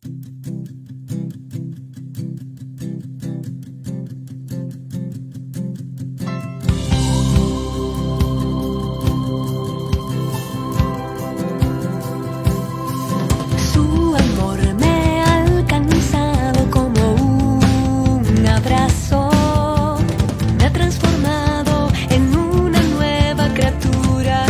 Su amor me ha alcanzado como un abrazo, me ha transformado en una nueva criatura,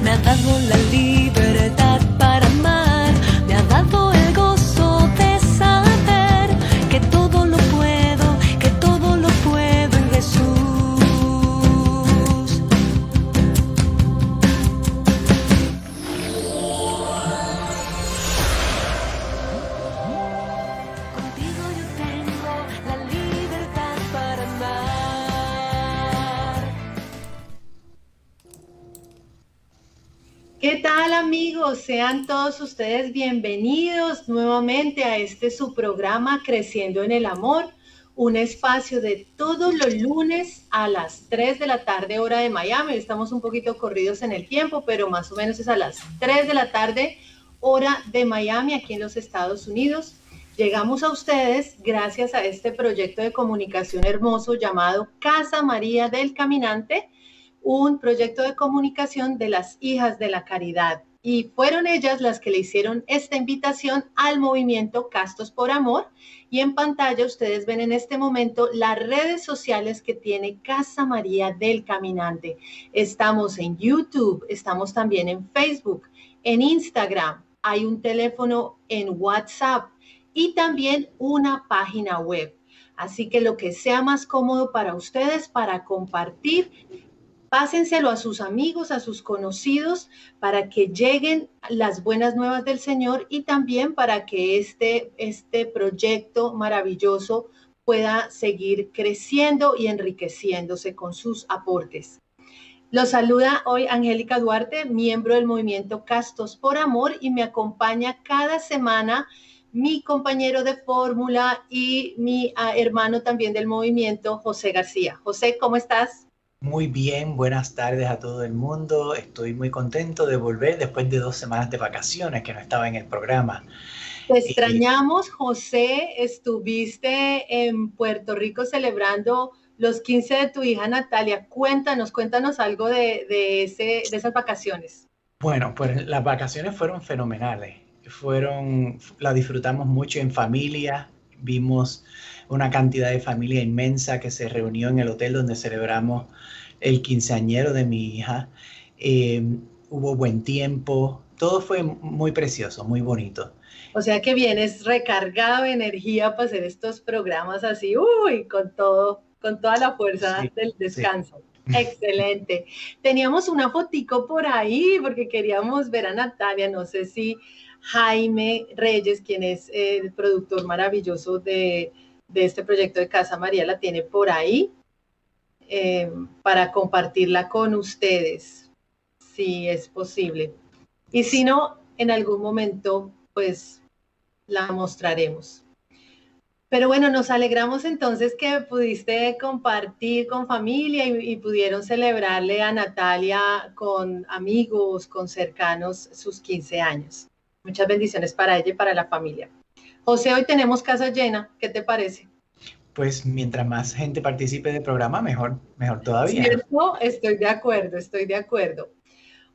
me ha dado la libertad para amar, me ha dado el gozo de saber que todo lo puedo en Jesús. Contigo yo tengo la libertad para amar. ¿Qué tal, amigos? Sean todos ustedes bienvenidos nuevamente a este su programa Creciendo en el Amor, un espacio de todos los lunes a las 3 de la tarde hora de Miami. Estamos un poquito corridos en el tiempo, pero más o menos es a las 3 de la tarde hora de Miami, aquí en los Estados Unidos. Llegamos a ustedes gracias a este proyecto de comunicación hermoso llamado Casa María del Caminante, un proyecto de comunicación de las Hijas de la Caridad. Y fueron ellas las que le hicieron esta invitación al movimiento Castos por Amor. Y en pantalla ustedes ven en este momento las redes sociales que tiene Casa María del Caminante. Estamos en YouTube, estamos también en Facebook, en Instagram, hay un teléfono en WhatsApp y también una página web. Así que lo que sea más cómodo para ustedes para compartir, pásenselo a sus amigos, a sus conocidos, para que lleguen las buenas nuevas del Señor y también para que este proyecto maravilloso pueda seguir creciendo y enriqueciéndose con sus aportes. Los saluda hoy Angélica Duarte, miembro del movimiento Castos por Amor, y me acompaña cada semana mi compañero de fórmula y mi hermano también del movimiento, José García. José, ¿cómo estás? Muy bien, buenas tardes a todo el mundo. Estoy muy contento de volver después de 2 semanas de vacaciones que no estaba en el programa. Te extrañamos, José. Estuviste en Puerto Rico celebrando los 15 de tu hija Natalia. Cuéntanos algo de esas vacaciones. Bueno, pues las vacaciones fueron fenomenales. La disfrutamos mucho en familia. Vimos una cantidad de familia inmensa que se reunió en el hotel donde celebramos el quinceañero de mi hija. Hubo buen tiempo. Todo fue muy precioso, muy bonito. O sea que vienes recargado de energía para hacer estos programas así, con toda la fuerza Sí, del sí. descanso. Excelente. Teníamos una fotico por ahí porque queríamos ver a Natalia. No sé si Jaime Reyes, quien es el productor maravilloso de este proyecto de Casa María, la tiene por ahí para compartirla con ustedes, si es posible. Y si no, en algún momento, pues la mostraremos. Pero bueno, nos alegramos entonces que pudiste compartir con familia y pudieron celebrarle a Natalia con amigos, con cercanos, sus 15 años. Muchas bendiciones para ella y para la familia. José, hoy tenemos casa llena. ¿Qué te parece? Pues mientras más gente participe del programa, mejor todavía. ¿Cierto? Estoy de acuerdo.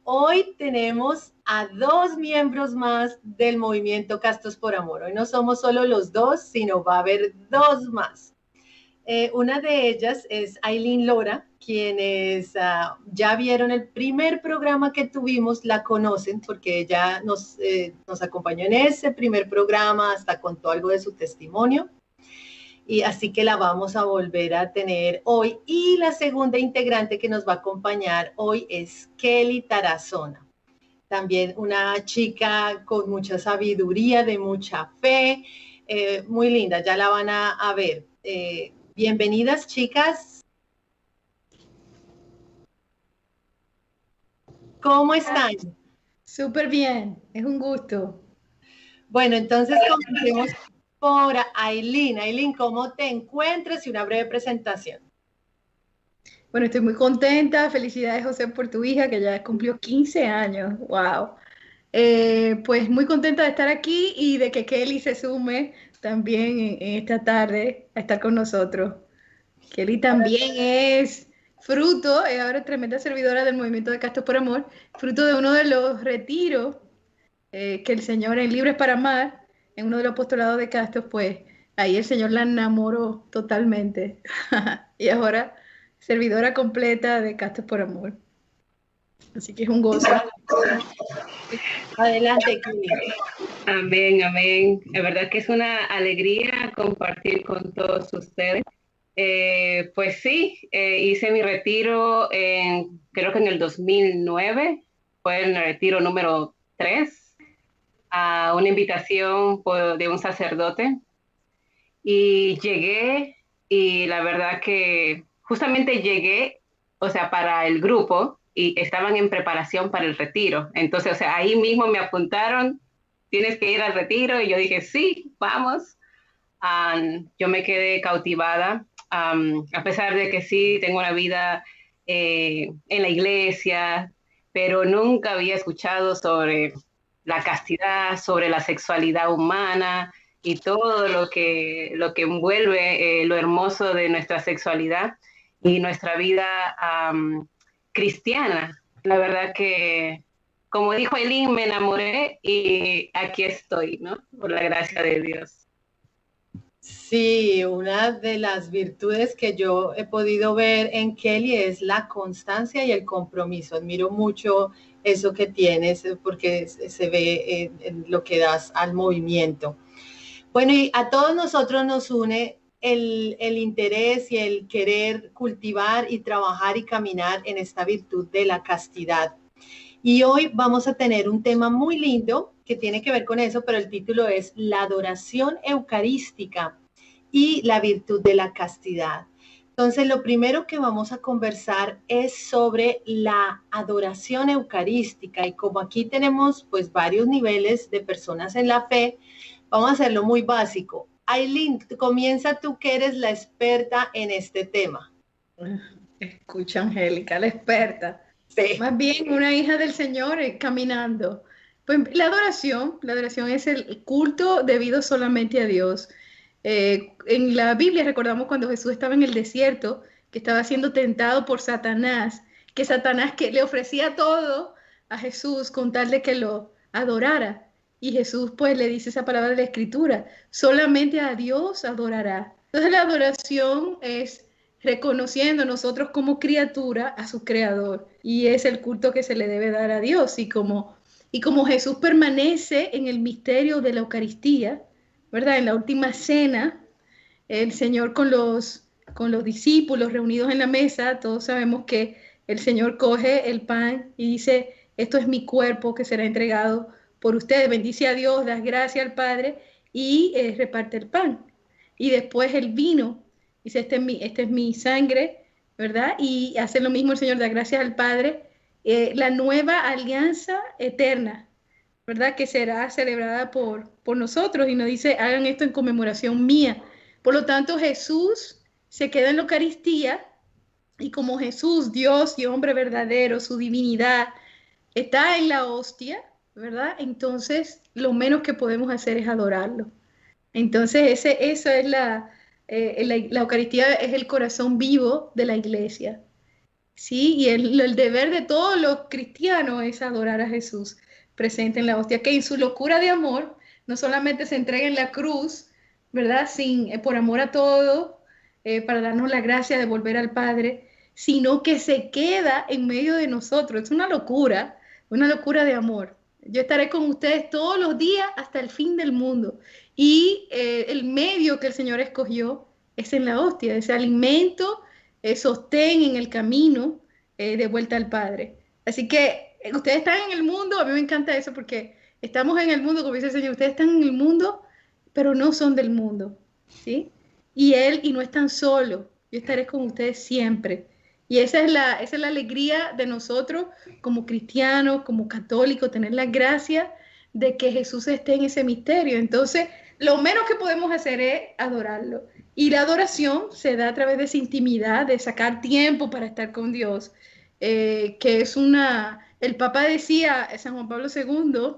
Hoy tenemos a 2 miembros más del movimiento Castos por Amor. Hoy no somos solo los 2, sino va a haber 2 más. Una de ellas es Aileen Lora, quienes ya vieron el primer programa que tuvimos, la conocen porque ella nos acompañó en ese primer programa, hasta contó algo de su testimonio. Y así que la vamos a volver a tener hoy. Y la segunda integrante que nos va a acompañar hoy es Kelly Tarazona. También una chica con mucha sabiduría, de mucha fe, muy linda, ya la van a ver. Bienvenidas, chicas. ¿Cómo están? Súper bien, es un gusto. Bueno, entonces comencemos por Aileen. Aileen, ¿cómo te encuentras? Y una breve presentación. Bueno, estoy muy contenta. Felicidades, José, por tu hija que ya cumplió 15 años. ¡Wow! Pues muy contenta de estar aquí y de que Kelly se sume también en esta tarde a estar con nosotros. Kelly también es fruto, es ahora tremenda servidora del Movimiento de Castos por Amor, fruto de uno de los retiros que el Señor en Libres para Amar, en uno de los apostolados de Castos, pues ahí el Señor la enamoró totalmente. Y ahora servidora completa de Castos por Amor. Así que es un gozo. Adelante, Kelly. Amén, amén. La verdad que es una alegría compartir con todos ustedes. Pues sí, hice mi retiro creo que en el 2009, fue el retiro número 3, a una invitación de un sacerdote. Y llegué, y la verdad que justamente llegué, o sea, para el grupo, y estaban en preparación para el retiro. Entonces, o sea, ahí mismo me apuntaron, tienes que ir al retiro, y yo dije, sí, vamos. Yo me quedé cautivada, a pesar de que sí tengo una vida en la iglesia, pero nunca había escuchado sobre la castidad, sobre la sexualidad humana y todo lo que envuelve lo hermoso de nuestra sexualidad y nuestra vida cristiana. La verdad que, como dijo Eileen, me enamoré y aquí estoy, ¿no? Por la gracia de Dios. Sí, una de las virtudes que yo he podido ver en Kelly es la constancia y el compromiso. Admiro mucho eso que tienes porque se ve en lo que das al movimiento. Bueno, y a todos nosotros nos une el interés y el querer cultivar y trabajar y caminar en esta virtud de la castidad. Y hoy vamos a tener un tema muy lindo que tiene que ver con eso, pero el título es La adoración eucarística y la virtud de la castidad. Entonces, lo primero que vamos a conversar es sobre la adoración eucarística, y como aquí tenemos pues varios niveles de personas en la fe, vamos a hacerlo muy básico. Eileen, comienza tú, que eres la experta en este tema. Escucha, Angélica, la experta. Sí. Más bien una hija del Señor caminando. Pues la adoración es el culto debido solamente a Dios. En la Biblia recordamos cuando Jesús estaba en el desierto, que estaba siendo tentado por Satanás, que Satanás que le ofrecía todo a Jesús con tal de que lo adorara. Y Jesús pues le dice esa palabra de la Escritura, solamente a Dios adorará. Entonces la adoración es reconociendo nosotros como criatura a su creador, y es el culto que se le debe dar a Dios. Y como Jesús permanece en el misterio de la Eucaristía, ¿verdad? En la última cena, el Señor con los discípulos reunidos en la mesa, todos sabemos que el Señor coge el pan y dice, esto es mi cuerpo que será entregado por ustedes. Bendice a Dios, da gracias al Padre y reparte el pan. Y después el vino, dice, este es mi sangre, ¿verdad? Y hace lo mismo el Señor, da gracias al Padre, la nueva alianza eterna, ¿verdad? Que será celebrada por nosotros, y nos dice, hagan esto en conmemoración mía. Por lo tanto, Jesús se queda en la Eucaristía, y como Jesús, Dios y hombre verdadero, su divinidad, está en la hostia, ¿verdad? Entonces, lo menos que podemos hacer es adorarlo. Entonces, eso es la Eucaristía es el corazón vivo de la iglesia, ¿sí? Y el deber de todos los cristianos es adorar a Jesús presente en la hostia, que en su locura de amor no solamente se entrega en la cruz, ¿verdad? Por amor a todos, para darnos la gracia de volver al Padre, sino que se queda en medio de nosotros. Es una locura de amor. Yo estaré con ustedes todos los días hasta el fin del mundo. Y el medio que el Señor escogió es en la hostia, ese alimento, sostén en el camino de vuelta al Padre. Así que ustedes están en el mundo, a mí me encanta eso porque estamos en el mundo, como dice el Señor, ustedes están en el mundo, pero no son del mundo, ¿sí? Y no están solos, yo estaré con ustedes siempre. Y esa es la alegría de nosotros como cristianos, como católicos, tener la gracia de que Jesús esté en ese misterio. Entonces, lo menos que podemos hacer es adorarlo. Y la adoración se da a través de esa intimidad, de sacar tiempo para estar con Dios, que es el Papa decía, San Juan Pablo II,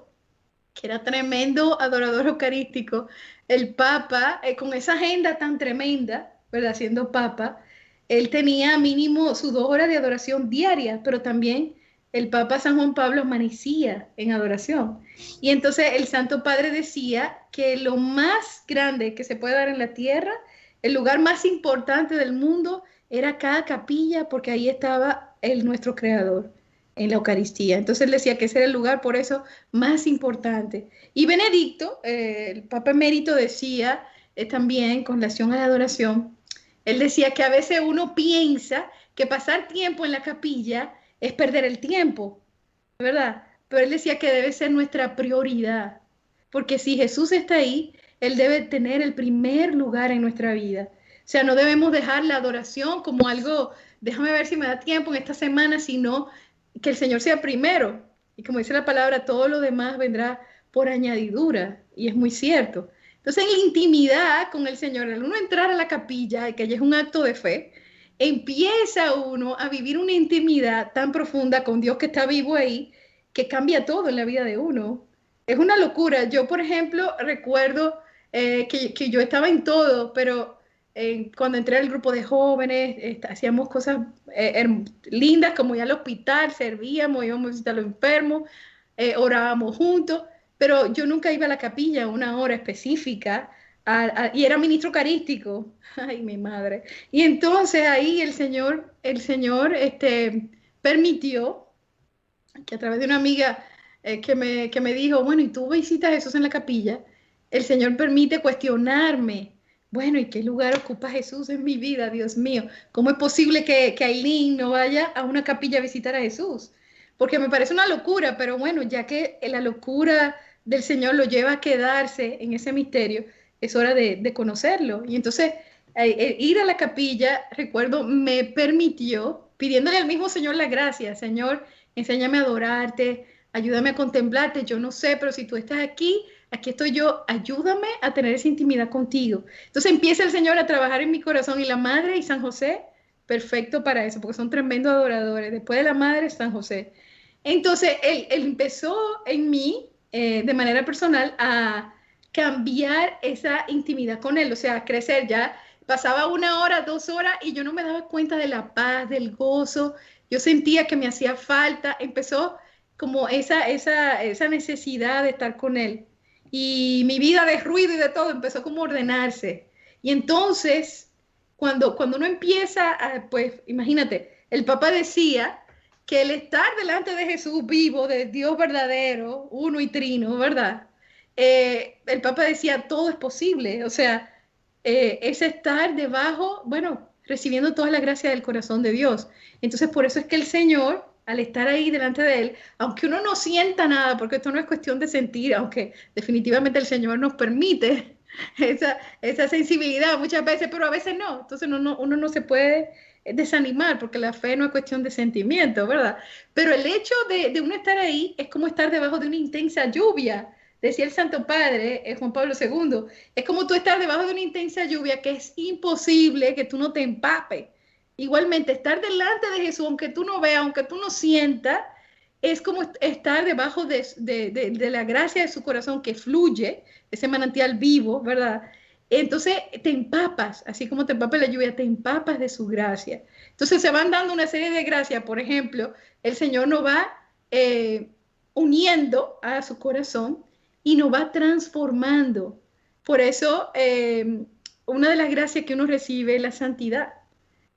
que era tremendo adorador eucarístico, el Papa, con esa agenda tan tremenda, ¿verdad? Siendo Papa, él tenía mínimo sus 2 horas de adoración diaria, pero también el Papa San Juan Pablo amanecía en adoración. Y entonces el Santo Padre decía que lo más grande que se puede dar en la tierra, el lugar más importante del mundo, era cada capilla, porque ahí estaba nuestro Creador en la Eucaristía. Entonces él decía que ese era el lugar, por eso, más importante. Y Benedicto, el Papa Emérito, decía también con relación a la adoración, él decía que a veces uno piensa que pasar tiempo en la capilla es perder el tiempo, ¿verdad? Pero él decía que debe ser nuestra prioridad, porque si Jesús está ahí, él debe tener el primer lugar en nuestra vida. O sea, no debemos dejar la adoración como algo, déjame ver si me da tiempo en esta semana, sino que el Señor sea primero. Y como dice la palabra, todo lo demás vendrá por añadidura, y es muy cierto. Entonces, en la intimidad con el Señor, al uno entrar a la capilla, que ya es un acto de fe, empieza uno a vivir una intimidad tan profunda con Dios que está vivo ahí, que cambia todo en la vida de uno. Es una locura. Yo, por ejemplo, recuerdo que yo estaba en todo, pero cuando entré al grupo de jóvenes, hacíamos cosas lindas, como ir al hospital, servíamos, íbamos a visitar a los enfermos, orábamos juntos, pero yo nunca iba a la capilla a una hora específica, y era ministro eucarístico. Ay, mi madre. Y entonces ahí el Señor permitió que, a través de una amiga que me dijo, bueno, ¿y tú visitas a Jesús en la capilla? El Señor permite cuestionarme. Bueno, ¿y qué lugar ocupa Jesús en mi vida, Dios mío? ¿Cómo es posible que Aileen no vaya a una capilla a visitar a Jesús? Porque me parece una locura, pero bueno, ya que la locura del Señor lo lleva a quedarse en ese misterio, es hora de conocerlo. Y entonces, ir a la capilla, recuerdo, me permitió, pidiéndole al mismo Señor la gracia, Señor, enséñame a adorarte, ayúdame a contemplarte, yo no sé, pero si tú estás aquí estoy yo, ayúdame a tener esa intimidad contigo. Entonces empieza el Señor a trabajar en mi corazón, y la Madre y San José, perfecto para eso, porque son tremendos adoradores. Después de la Madre, San José. Entonces, él empezó en mí, de manera personal, a cambiar esa intimidad con él, o sea, a crecer. Ya pasaba 1 hora, 2 horas, y yo no me daba cuenta de la paz, del gozo. Yo sentía que me hacía falta. Empezó como esa necesidad de estar con él. Y mi vida de ruido y de todo empezó como a ordenarse. Y entonces, cuando uno empieza, pues imagínate, el Papa decía que el estar delante de Jesús vivo, de Dios verdadero, uno y trino, ¿verdad? El Papa decía, todo es posible. O sea, es estar debajo, bueno, recibiendo toda la gracia del corazón de Dios. Entonces, por eso es que el Señor, al estar ahí delante de él, aunque uno no sienta nada, porque esto no es cuestión de sentir, aunque definitivamente el Señor nos permite esa sensibilidad muchas veces, pero a veces no. Entonces uno no se puede desanimar, porque la fe no es cuestión de sentimiento, ¿verdad? Pero el hecho de uno estar ahí es como estar debajo de una intensa lluvia. Decía el Santo Padre, Juan Pablo II, es como tú estar debajo de una intensa lluvia que es imposible que tú no te empapes. Igualmente, estar delante de Jesús, aunque tú no veas, aunque tú no sientas, es como estar debajo de la gracia de su corazón que fluye, ese manantial vivo, ¿verdad? Entonces te empapas, así como te empapas la lluvia, te empapas de su gracia. Entonces se van dando una serie de gracias. Por ejemplo, el Señor nos va uniendo a su corazón y nos va transformando. Por eso, una de las gracias que uno recibe es la santidad.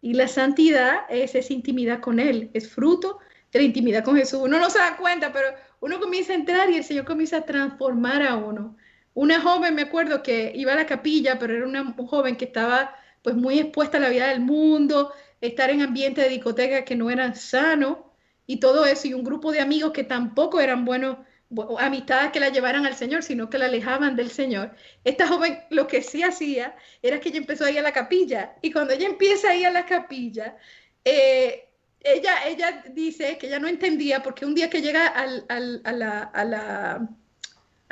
Y la santidad es esa intimidad con Él, es fruto de la intimidad con Jesús. Uno no se da cuenta, pero uno comienza a entrar y el Señor comienza a transformar a uno. Una joven, me acuerdo, que iba a la capilla, pero era una joven que estaba pues muy expuesta a la vida del mundo, estar en ambientes de discoteca que no eran sanos y todo eso, y un grupo de amigos que tampoco eran buenos, amistades que la llevaran al Señor, sino que la alejaban del Señor. Esta joven lo que sí hacía era que ella empezó a ir a la capilla, y cuando ella empieza a ir a la capilla, ella dice que ella no entendía, porque un día que llega a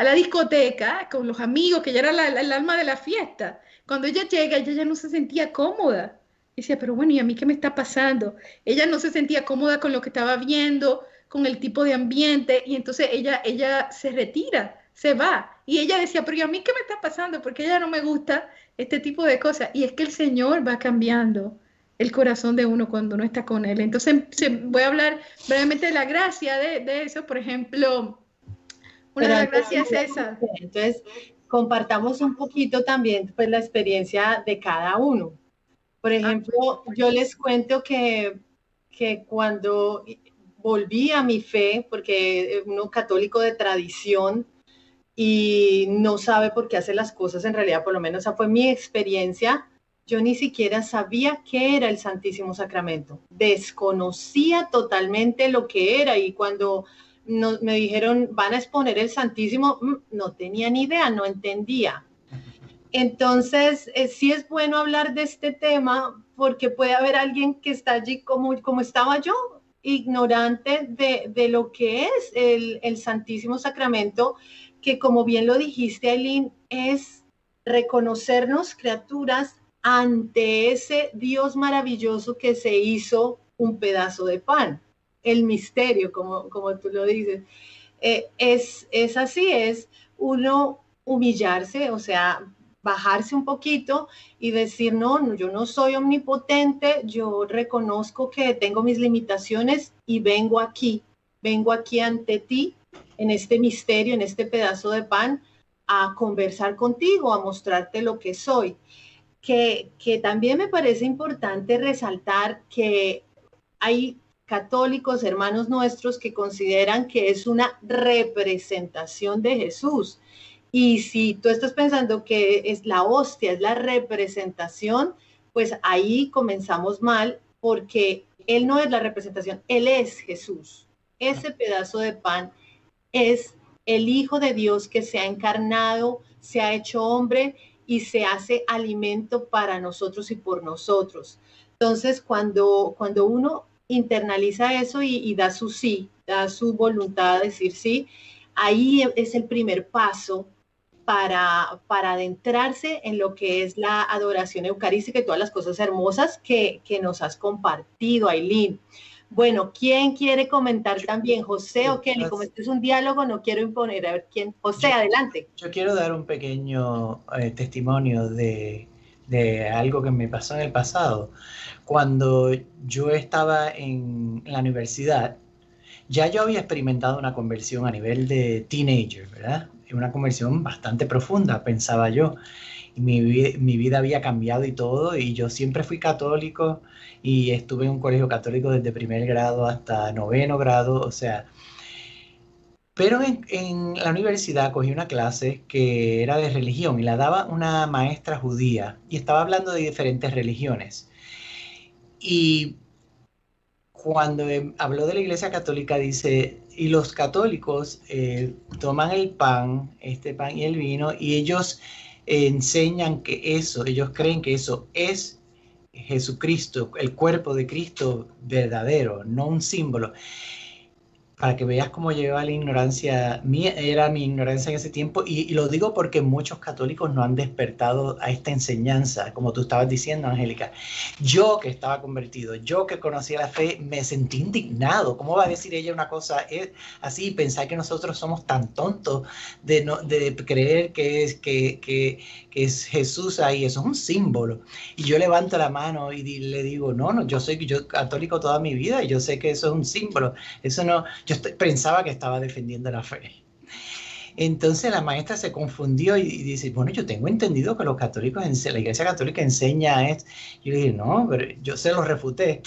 la discoteca con los amigos, que ella era el alma de la fiesta, cuando ella llega, ella ya no se sentía cómoda. Y decía, pero bueno, ¿y a mí qué me está pasando? Ella no se sentía cómoda con lo que estaba viendo, con el tipo de ambiente, y entonces ella se retira, se va. Y ella decía, pero ¿y a mí qué me está pasando? Porque ella no me gusta este tipo de cosas. Y es que el Señor va cambiando el corazón de uno cuando uno está con Él. Entonces, voy a hablar brevemente de la gracia de eso. Por ejemplo, una Pero de las antes, gracias es esa. entonces, compartamos un poquito también pues, la experiencia de cada uno. Por ejemplo, yo les cuento que cuando volví a mi fe, porque uno católico de tradición y no sabe por qué hace las cosas, en realidad, por lo menos esa fue mi experiencia, yo ni siquiera sabía qué era el Santísimo Sacramento. Desconocía totalmente lo que era y cuando me dijeron, van a exponer el Santísimo, no tenía ni idea, no entendía. Entonces, sí es bueno hablar de este tema porque puede haber alguien que está allí como estaba yo, ignorante de lo que es el Santísimo Sacramento, que como bien lo dijiste, Aileen, es reconocernos criaturas ante ese Dios maravilloso que se hizo un pedazo de pan, el misterio, como tú lo dices. Es así, es uno humillarse, o sea, bajarse un poquito y decir, no, yo no soy omnipotente, yo reconozco que tengo mis limitaciones y vengo aquí ante ti, en este misterio, en este pedazo de pan, a conversar contigo, a mostrarte lo que soy. Que también me parece importante resaltar que hay católicos, hermanos nuestros, que consideran que es una representación de Jesús. Y si tú estás pensando que es la hostia, es la representación, pues ahí comenzamos mal, porque Él no es la representación, Él es Jesús. Ese pedazo de pan es el Hijo de Dios que se ha encarnado, se ha hecho hombre y se hace alimento para nosotros y por nosotros. Entonces, cuando uno internaliza eso y da su sí, da su voluntad de decir sí, ahí es el primer paso para adentrarse en lo que es la adoración eucarística y todas las cosas hermosas que nos has compartido, Aileen. Bueno, ¿quién quiere comentar también? ¿José o Kelly? Como este es un diálogo, no quiero imponer. A ver, ¿quién? José, adelante. Yo quiero dar un pequeño testimonio de algo que me pasó en el pasado. Cuando yo estaba en la universidad, ya yo había experimentado una conversión a nivel de teenager, ¿verdad? Una conversión bastante profunda, pensaba yo. Y mi vida había cambiado y todo, y yo siempre fui católico y estuve en un colegio católico desde primer grado hasta 9º grado, o sea. Pero en la universidad cogí una clase que era de religión y la daba una maestra judía y estaba hablando de diferentes religiones. Y cuando habló de la Iglesia Católica, dice, y los católicos toman el pan, este pan y el vino, y ellos enseñan que eso, ellos creen que eso es Jesucristo, el cuerpo de Cristo verdadero, no un símbolo. Para que veas cómo llevaba la ignorancia mía, era mi ignorancia en ese tiempo, y lo digo porque muchos católicos no han despertado a esta enseñanza, como tú estabas diciendo, Angélica. Yo que estaba convertido, yo que conocía la fe, me sentí indignado. ¿Cómo va a decir ella una cosa así, pensar que nosotros somos tan tontos de creer que es Jesús ahí? Eso es un símbolo. Y yo levanto la mano y le digo, no, yo soy católico toda mi vida y yo sé que eso es un símbolo. Eso no... Yo pensaba que estaba defendiendo la fe. Entonces la maestra se confundió y dice, bueno, yo tengo entendido que los católicos, la Iglesia Católica enseña esto. Yo le dije, no, pero yo se lo refuté.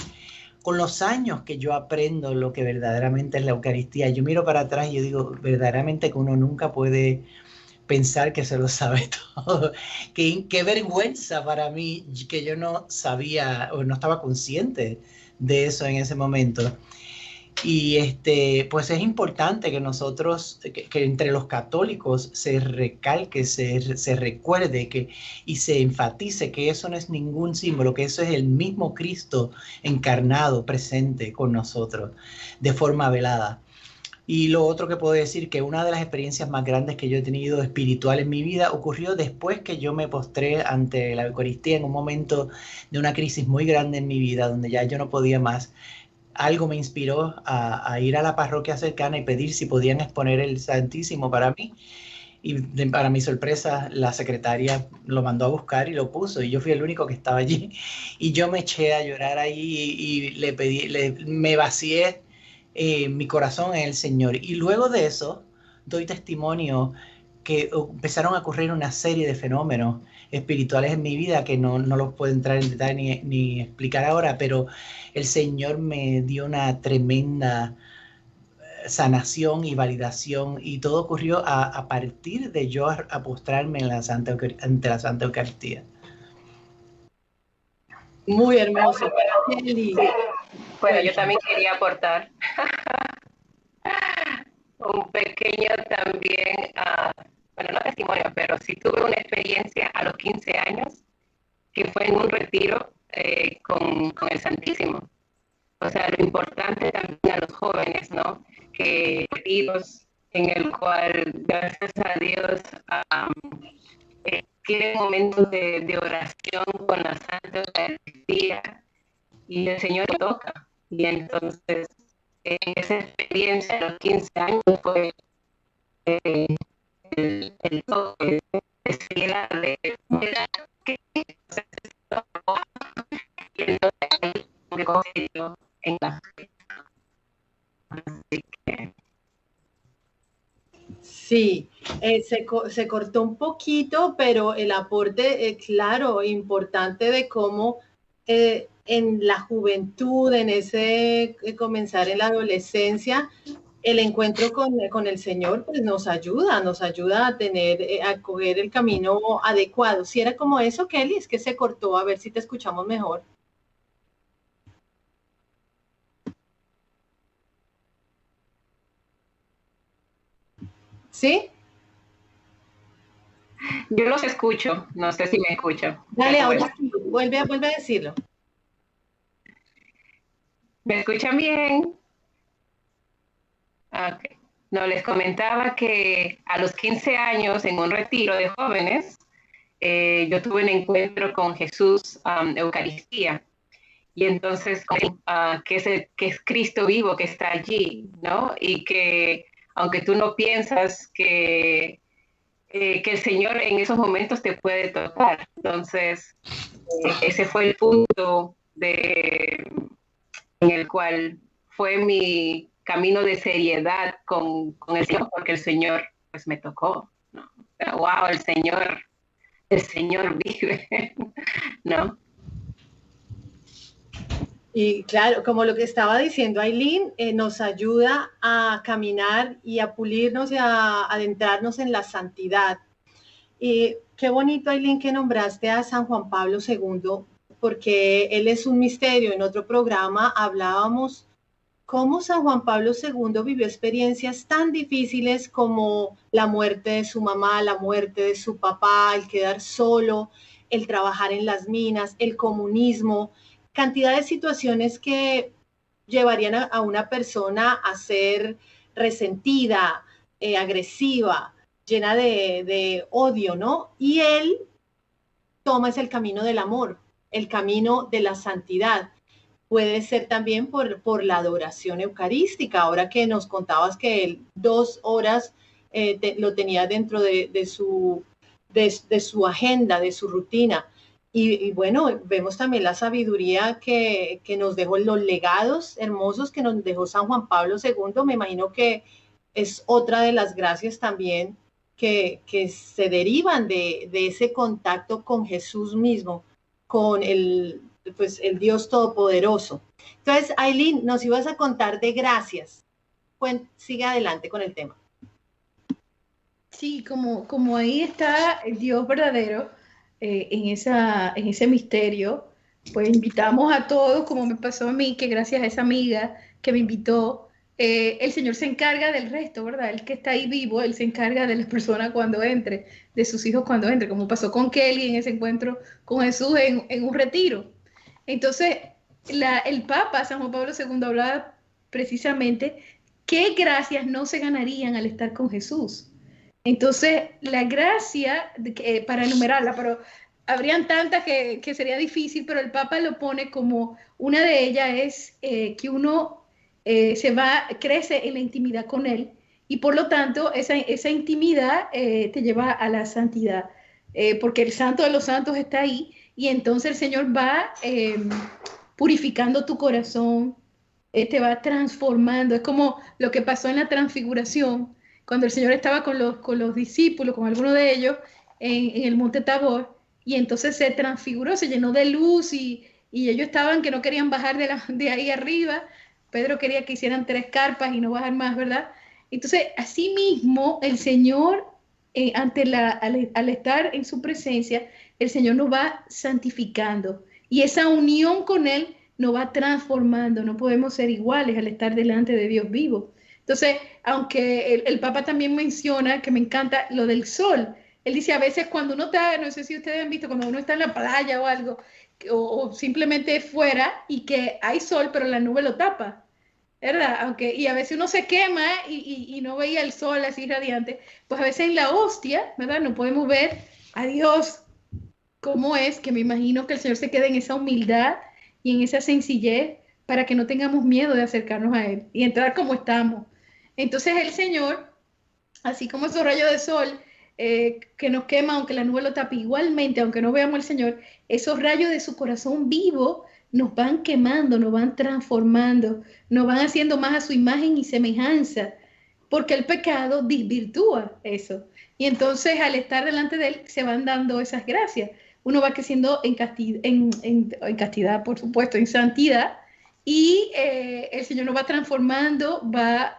Con los años que yo aprendo lo que verdaderamente es la Eucaristía, yo miro para atrás y yo digo, verdaderamente que uno nunca puede pensar que se lo sabe todo. Qué vergüenza para mí que yo no sabía o no estaba consciente de eso en ese momento. Y pues es importante que nosotros, que entre los católicos se recalque, se recuerde y se enfatice que eso no es ningún símbolo, que eso es el mismo Cristo encarnado, presente con nosotros, de forma velada. Y lo otro que puedo decir, que una de las experiencias más grandes que yo he tenido espiritual en mi vida ocurrió después que yo me postré ante la Eucaristía en un momento de una crisis muy grande en mi vida, donde ya yo no podía más. Algo me inspiró a ir a la parroquia cercana y pedir si podían exponer el Santísimo para mí. Y para mi sorpresa, la secretaria lo mandó a buscar y lo puso, y yo fui el único que estaba allí. Y yo me eché a llorar ahí y le pedí, me vacié mi corazón en el Señor. Y luego de eso, doy testimonio que empezaron a ocurrir una serie de fenómenos espirituales en mi vida que no los puedo entrar en detalle ni explicar ahora, pero el Señor me dio una tremenda sanación y validación, y todo ocurrió a partir de yo a postrarme en ante la Santa Eucaristía. Muy hermoso. Kelly. Bueno, yo también quería aportar un pequeño también, bueno, no testimonio, pero sí tuve una experiencia a los 15 años que fue en un retiro con el Santísimo. O sea, lo importante también a los jóvenes, ¿no? Que retiros en el cual, gracias a Dios, tienen momentos de oración con la Santa Eucaristía y el Señor te toca. Y entonces, en esa experiencia de los 15 años fue el toque de seguridad de que y entonces ahí me cogió en la fe. Así que... Sí, se cortó un poquito, pero el aporte, claro, importante de cómo en la juventud, en ese comenzar en la adolescencia, el encuentro con el Señor pues nos ayuda a tener, a coger el camino adecuado. Si era como eso, Kelly, es que se cortó, a ver si te escuchamos mejor. ¿Sí? Yo los escucho, no sé si me escucho. Dale, ahora sí, vuelve a decirlo. ¿Me escuchan bien? Okay. No, les comentaba que a los 15 años, en un retiro de jóvenes, yo tuve un encuentro con Jesús, Eucaristía. Y entonces, que es Cristo vivo que está allí, ¿no? Y que, aunque tú no piensas que el Señor en esos momentos te puede tocar. Entonces, ese fue el punto en el cual fue mi camino de seriedad con el Señor, porque el Señor pues me tocó, ¿no? Pero, wow, el Señor vive, ¿no? Y claro, como lo que estaba diciendo Aileen, nos ayuda a caminar y a pulirnos y a adentrarnos en la santidad. Y qué bonito, Aileen, que nombraste a San Juan Pablo II, porque él es un misterio. En otro programa hablábamos cómo San Juan Pablo II vivió experiencias tan difíciles como la muerte de su mamá, la muerte de su papá, el quedar solo, el trabajar en las minas, el comunismo, cantidad de situaciones que llevarían a una persona a ser resentida, agresiva, llena de odio, ¿no? Y él toma el camino del amor, el camino de la santidad. Puede ser también por la adoración eucarística. Ahora que nos contabas que él 2 horas lo tenía dentro de su agenda, de su rutina. Y bueno, vemos también la sabiduría que nos dejó, los legados hermosos que nos dejó San Juan Pablo II. Me imagino que es otra de las gracias también que se derivan de ese contacto con Jesús mismo, con el Dios Todopoderoso. Entonces, Aileen, nos ibas a contar de gracias. Sigue adelante con el tema. Sí, como ahí está el Dios verdadero, en ese misterio, pues invitamos a todos, como me pasó a mí, que gracias a esa amiga que me invitó, el Señor se encarga del resto, ¿verdad? El que está ahí vivo, Él se encarga de las personas cuando entre, de sus hijos cuando entre, como pasó con Kelly en ese encuentro con Jesús en un retiro. Entonces, el Papa, San Juan Pablo II, hablaba precisamente qué gracias no se ganarían al estar con Jesús. Entonces, la gracia, para enumerarla, pero habrían tantas que sería difícil, pero el Papa lo pone como una de ellas es que uno crece en la intimidad con Él y por lo tanto esa intimidad te lleva a la santidad, porque el santo de los santos está ahí y entonces el Señor va purificando tu corazón, te va transformando. Es como lo que pasó en la transfiguración, cuando el Señor estaba con los discípulos, con algunos de ellos, en el monte Tabor, y entonces se transfiguró, se llenó de luz y ellos estaban que no querían bajar de ahí arriba. Pedro quería que hicieran 3 carpas y no bajar más, ¿verdad? Entonces, así mismo, el Señor, al estar en su presencia, el Señor nos va santificando y esa unión con Él nos va transformando. No podemos ser iguales al estar delante de Dios vivo. Entonces, aunque el Papa también menciona, que me encanta, lo del sol. Él dice a veces cuando uno está, no sé si ustedes han visto, cuando uno está en la playa o algo, o simplemente fuera y que hay sol, pero la nube lo tapa, ¿verdad? Y a veces uno se quema y no veía el sol así radiante, pues a veces en la hostia, ¿verdad? No podemos ver a Dios cómo es, que me imagino que el Señor se quede en esa humildad y en esa sencillez para que no tengamos miedo de acercarnos a Él y entrar como estamos. Entonces el Señor, así como esos rayos de sol que nos quema, aunque la nube lo tape, igualmente, aunque no veamos al Señor, esos rayos de su corazón vivo nos van quemando, nos van transformando, nos van haciendo más a su imagen y semejanza, porque el pecado desvirtúa eso. Y entonces al estar delante de Él se van dando esas gracias. Uno va creciendo en castidad, por supuesto, en santidad, y el Señor nos va transformando, va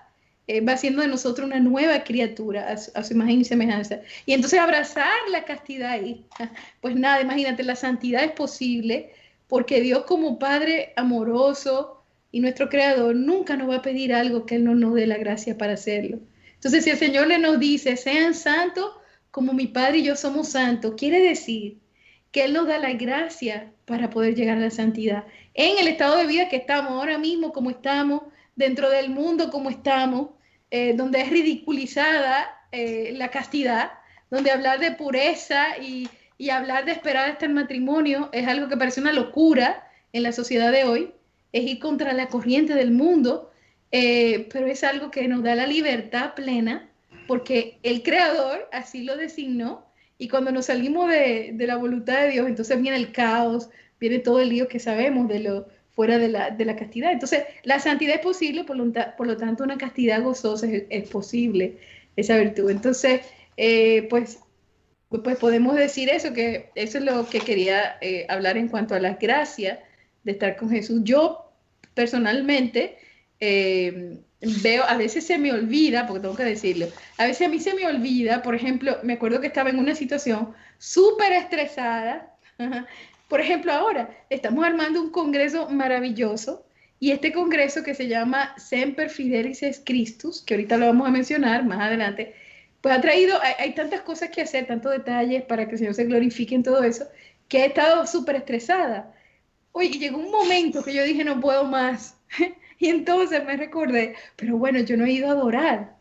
haciendo de nosotros una nueva criatura a su imagen y semejanza. Y entonces abrazar la castidad ahí, pues nada, imagínate, la santidad es posible porque Dios como Padre amoroso y nuestro Creador nunca nos va a pedir algo que Él no nos dé la gracia para hacerlo. Entonces, si el Señor nos dice, sean santos como mi Padre y yo somos santos, quiere decir que Él nos da la gracia para poder llegar a la santidad. En el estado de vida que estamos ahora mismo, como estamos, dentro del mundo como estamos, donde es ridiculizada la castidad, donde hablar de pureza y hablar de esperar hasta el matrimonio es algo que parece una locura en la sociedad de hoy, es ir contra la corriente del mundo, pero es algo que nos da la libertad plena, porque el Creador así lo designó, y cuando nos salimos de la voluntad de Dios, entonces viene el caos, viene todo el lío que sabemos fuera de la castidad. Entonces, la santidad es posible, por lo tanto, una castidad gozosa es posible, esa virtud. Entonces, pues podemos decir eso, que eso es lo que quería hablar en cuanto a las gracias de estar con Jesús. Yo, personalmente, veo, a veces se me olvida, porque tengo que decirlo, a veces a mí se me olvida, por ejemplo, me acuerdo que estaba en una situación súper estresada. Por ejemplo, ahora estamos armando un congreso maravilloso, y este congreso que se llama Semper Fidelis est Christus, que ahorita lo vamos a mencionar más adelante, pues ha traído, hay tantas cosas que hacer, tantos detalles para que el Señor se glorifique en todo eso, que he estado súper estresada. Oye, llegó un momento que yo dije, no puedo más. Y entonces me recordé, pero bueno, yo no he ido a adorar.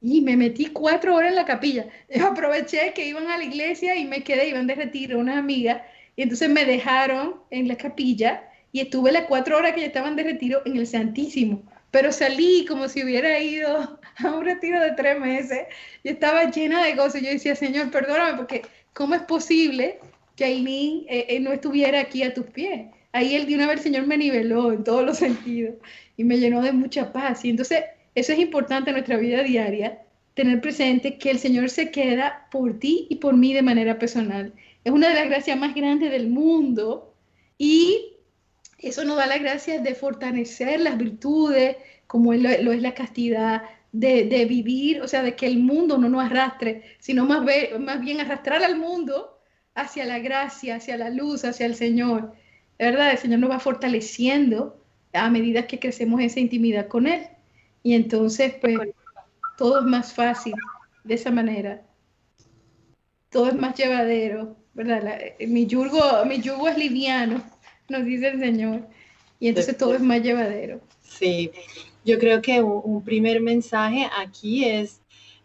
Y me metí 4 horas en la capilla. Yo aproveché que iban a la iglesia y me quedé, iban de retiro unas amigas, y entonces me dejaron en la capilla y estuve las 4 horas que ya estaban de retiro en el Santísimo. Pero salí como si hubiera ido a un retiro de 3 meses. Yo estaba llena de gozo. Yo decía, Señor, perdóname, porque ¿cómo es posible que Aileen no estuviera aquí a tus pies? Ahí de una vez el Señor me niveló en todos los sentidos y me llenó de mucha paz. Y entonces eso es importante en nuestra vida diaria, tener presente que el Señor se queda por ti y por mí de manera personal. Es una de las gracias más grandes del mundo, y eso nos da la gracia de fortalecer las virtudes, como lo es la castidad, de vivir, o sea, de que el mundo no nos arrastre, sino más bien arrastrar al mundo hacia la gracia, hacia la luz, hacia el Señor. ¿Verdad? El Señor nos va fortaleciendo a medida que crecemos en esa intimidad con Él. Y entonces, pues, todo es más fácil de esa manera. Todo es más llevadero, ¿verdad? Mi yugo es liviano, nos dice el Señor. Y entonces todo es más llevadero. Sí, yo creo que un primer mensaje aquí es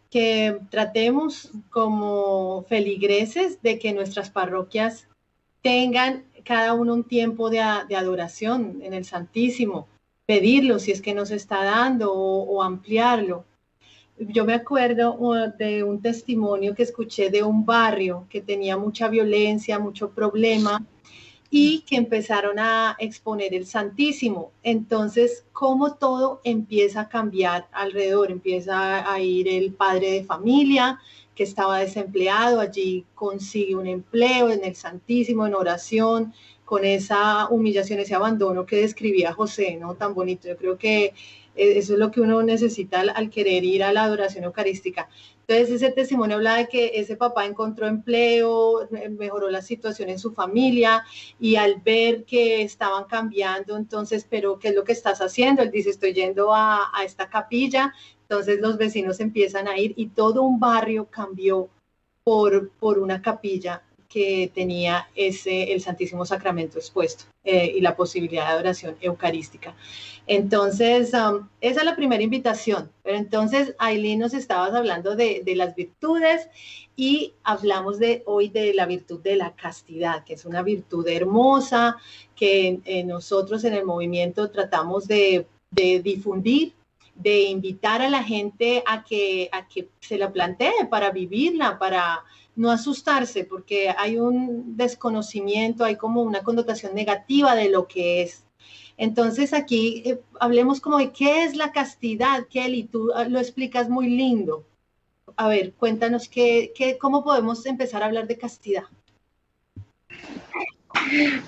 que tratemos como feligreses de que nuestras parroquias tengan cada uno un tiempo de adoración en el Santísimo, pedirlo si es que nos está dando o ampliarlo. Yo me acuerdo de un testimonio que escuché de un barrio que tenía mucha violencia, mucho problema, y que empezaron a exponer el Santísimo. Entonces, como todo empieza a cambiar alrededor, empieza a ir el padre de familia que estaba desempleado, allí consigue un empleo en el Santísimo, en oración, con esa humillación, ese abandono que describía José, ¿no? Tan bonito. Yo creo que eso es lo que uno necesita al querer ir a la adoración eucarística. Entonces ese testimonio habla de que ese papá encontró empleo, mejoró la situación en su familia, y al ver que estaban cambiando, entonces, pero ¿qué es lo que estás haciendo? Él dice, estoy yendo a esta capilla. Entonces los vecinos empiezan a ir y todo un barrio cambió por una capilla que tenía el Santísimo Sacramento expuesto, y la posibilidad de adoración eucarística. Entonces, esa es la primera invitación. Pero entonces, Aileen, nos estabas hablando de las virtudes, y hablamos hoy de la virtud de la castidad, que es una virtud hermosa que nosotros en el movimiento tratamos de difundir, de invitar a la gente a que se la plantee para vivirla, para no asustarse, porque hay un desconocimiento, hay como una connotación negativa de lo que es. Entonces aquí hablemos como de qué es la castidad, Kelly, tú lo explicas muy lindo. A ver, cuéntanos cómo podemos empezar a hablar de castidad.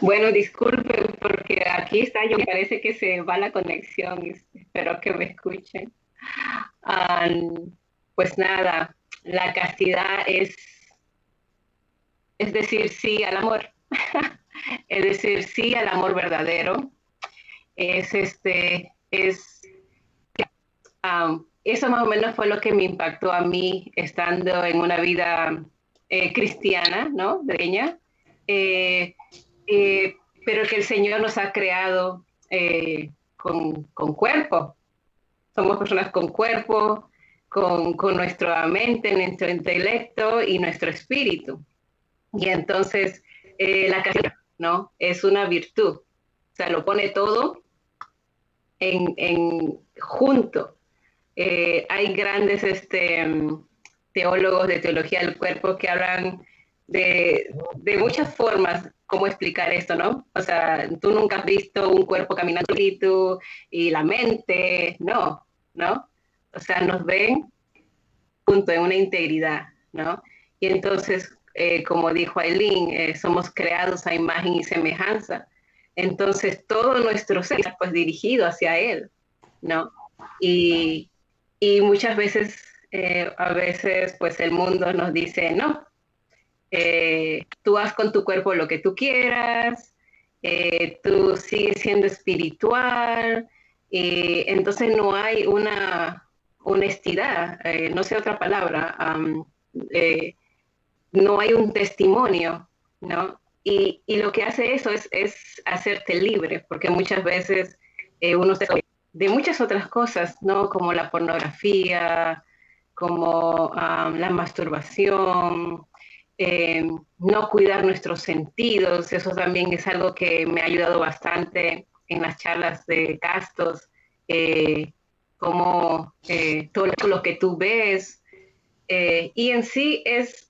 Bueno, disculpen porque aquí está, yo me parece que se va la conexión, espero que me escuchen. Pues nada, la castidad es decir sí al amor, es decir sí al amor verdadero, eso más o menos fue lo que me impactó a mí estando en una vida cristiana, ¿no? Pequeña, pero que el Señor nos ha creado con cuerpo. Somos personas con cuerpo, con nuestra mente, nuestro intelecto y nuestro espíritu. Y entonces la castidad, ¿no? Es una virtud. O sea, lo pone todo junto. Hay grandes teólogos de teología del cuerpo que hablan de muchas formas cómo explicar esto, ¿no? O sea, tú nunca has visto un cuerpo caminando y la mente, no. O sea, nos ven junto en una integridad, ¿no? Y entonces, como dijo Aileen, somos creados a imagen y semejanza. Entonces, todo nuestro ser es pues dirigido hacia Él, ¿no? Y muchas veces, a veces, pues el mundo nos dice, no, tú haz con tu cuerpo lo que tú quieras, tú sigues siendo espiritual, entonces no hay una honestidad, no sé otra palabra, no hay un testimonio, ¿no? Y lo que hace eso es hacerte libre, porque muchas veces uno se de muchas otras cosas, ¿no? Como la pornografía, como la masturbación, no cuidar nuestros sentidos. Eso también es algo que me ha ayudado bastante en las charlas de Castos, como todo lo que tú ves, y en sí es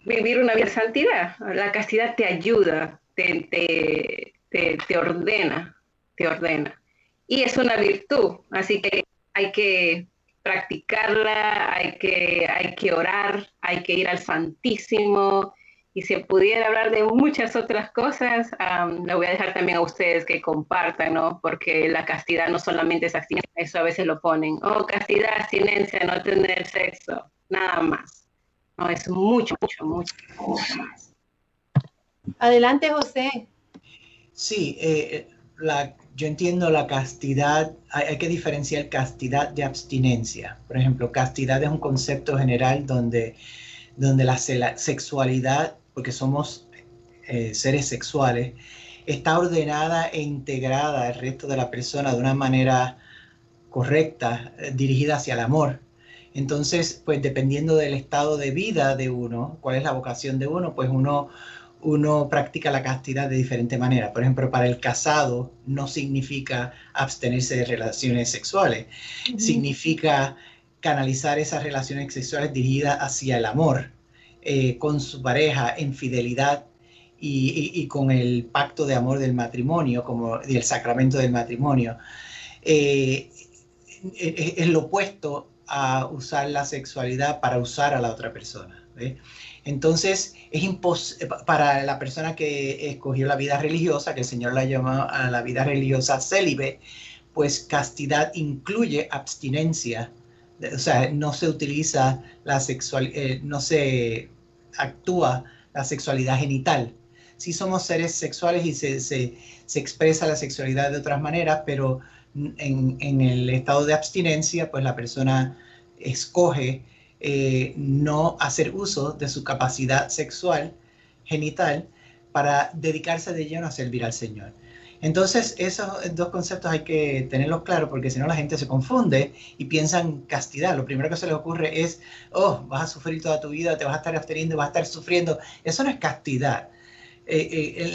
vivir una vida de santidad. La castidad te ayuda, te ordena, y es una virtud, así que hay que practicarla, hay que orar, hay que ir al Santísimo, y si pudiera hablar de muchas otras cosas, le voy a dejar también a ustedes que compartan, ¿no? Porque la castidad no solamente es abstinencia, eso a veces lo ponen, castidad, abstinencia, no tener sexo, nada más. No, es mucho más. Adelante, José. Sí, yo entiendo la castidad, hay que diferenciar castidad de abstinencia. Por ejemplo, castidad es un concepto general donde la sexualidad, porque somos seres sexuales, está ordenada e integrada al resto de la persona de una manera correcta, dirigida hacia el amor. Entonces, pues dependiendo del estado de vida de uno, cuál es la vocación de uno, pues uno practica la castidad de diferente manera. Por ejemplo, para el casado no significa abstenerse de relaciones sexuales, significa canalizar esas relaciones sexuales dirigidas hacia el amor con su pareja en fidelidad y con el pacto de amor del matrimonio, como el sacramento del matrimonio, es lo opuesto a usar la sexualidad para usar a la otra persona, ¿ves? Entonces, para la persona que escogió la vida religiosa, que el Señor la llamó a la vida religiosa célibe, pues castidad incluye abstinencia, o sea, no se utiliza la sexualidad, no se actúa la sexualidad genital. Sí somos seres sexuales y se expresa la sexualidad de otras maneras, pero en el estado de abstinencia, pues la persona escoge no hacer uso de su capacidad sexual genital para dedicarse de lleno a servir al Señor. Entonces, esos dos conceptos hay que tenerlos claros, porque si no la gente se confunde y piensa en castidad. Lo primero que se les ocurre es, oh, vas a sufrir toda tu vida, te vas a estar absteniendo, vas a estar sufriendo. Eso no es castidad.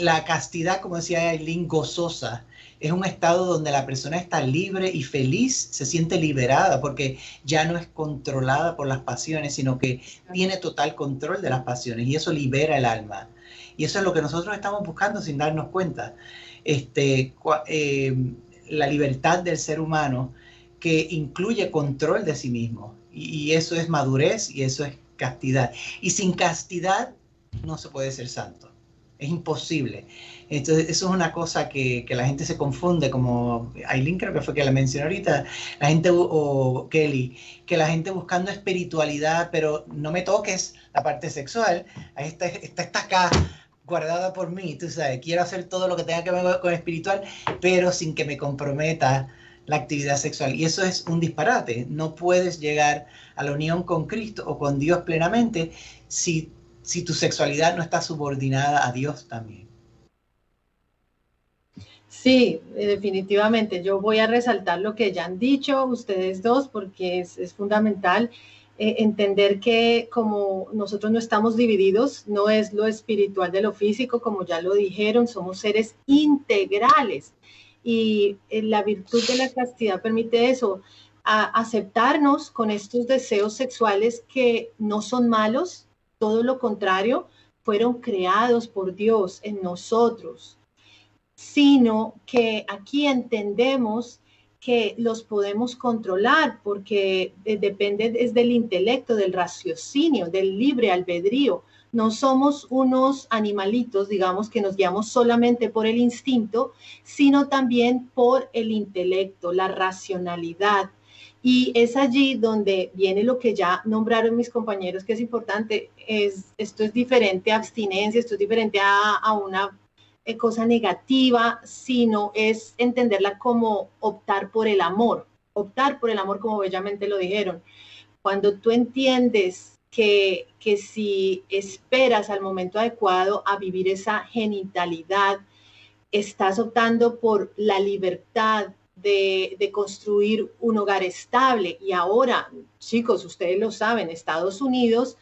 La castidad, como decía Aileen, gozosa, es un estado donde la persona está libre y feliz, se siente liberada, porque ya no es controlada por las pasiones, sino que tiene total control de las pasiones, y eso libera el alma. Y eso es lo que nosotros estamos buscando sin darnos cuenta. La libertad del ser humano, que incluye control de sí mismo, y eso es madurez y eso es castidad. Y sin castidad no se puede ser santo. Es imposible. Entonces, eso es una cosa que la gente se confunde, como Aileen creo que fue que la mencionó ahorita, la gente, o Kelly, que la gente buscando espiritualidad, pero no me toques la parte sexual, está acá guardada por mí, tú sabes, quiero hacer todo lo que tenga que ver con espiritual, pero sin que me comprometa la actividad sexual. Y eso es un disparate. No puedes llegar a la unión con Cristo o con Dios plenamente si tu sexualidad no está subordinada a Dios también. Sí, definitivamente. Yo voy a resaltar lo que ya han dicho ustedes dos, porque es fundamental entender que como nosotros no estamos divididos, no es lo espiritual de lo físico, como ya lo dijeron, somos seres integrales. Y la virtud de la castidad permite eso, aceptarnos con estos deseos sexuales que no son malos, todo lo contrario, fueron creados por Dios en nosotros, sino que aquí entendemos que los podemos controlar porque depende es del intelecto, del raciocinio, del libre albedrío. No somos unos animalitos, digamos, que nos guiamos solamente por el instinto, sino también por el intelecto, la racionalidad. Y es allí donde viene lo que ya nombraron mis compañeros, que es importante. Esto es diferente a abstinencia, esto es diferente a una cosa negativa, sino es entenderla como optar por el amor como bellamente lo dijeron. Cuando tú entiendes que si esperas al momento adecuado a vivir esa genitalidad, estás optando por la libertad de construir un hogar estable. Y ahora, chicos, ustedes lo saben, Estados Unidos,